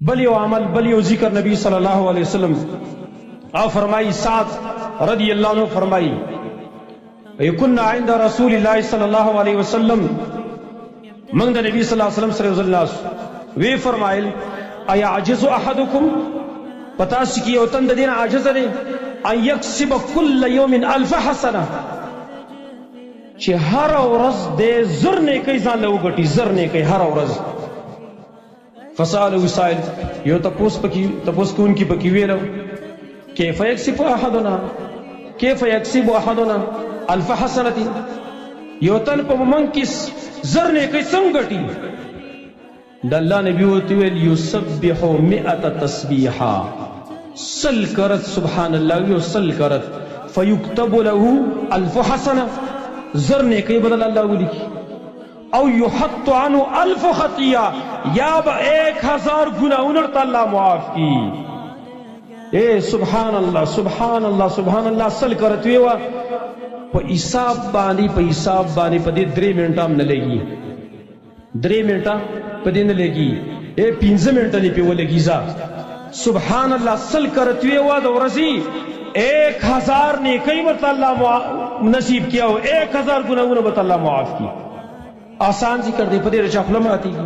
बलियो अमल बलियो जिक्र नबी सल्लल्लाहु अलैहि वसल्लम आ फरमाई साद रदी अल्लाह अन्हु फरमाई यकुन्ना इंद रसूलिल्लाह सल्लल्लाहु अलैहि वसल्लम मंग नबी सल्लल्लाहु अलैहि वसल्लम सरे वे फरमाइल अया अजज़ु अहदुकुम पता सिकी ओतन दिन आजिज ने अन यक्सिब कुल्ल यौमिन अल्फ हसना चे हर औरज दे जरने कई जान लो गटी जरने कई हर औरज फसाल विसाइल यो तपोस कौन की पकी वेलो कैफ यक्सिब अहदुना अल्फ हसनती योतन पमंग किस जरने कई संगटी दल्ला नबी होती वेल युसब्बिहु मिअत तस्बीहा सल करत सुभान अल्लाह यो सल करत फयुक्तबु लहु अल्फ हसना जरने कई बदल अल्लाह लिखी औ युहत्तु अनु अल्फ खतिया या 1000 गुनाह उनरता अल्लाह माफ की ए सुभान अल्लाह सुभान अल्लाह सुभान अल्लाह सल करत वेवा प हिसाब बानी पदे 3 मिनटा न लेगी 3 मिनटा पदे न लेगी ए 5 मिनटा ने पे वो लेगी जा सुभान अल्लाह सल करत वेवा दौरसी 1000 ने कई मत अल्लाह नसीब किया हो 1000 गुनाह उन बत अल्लाह माफ की आसान सी कर दे पदे रचा खुलम आती की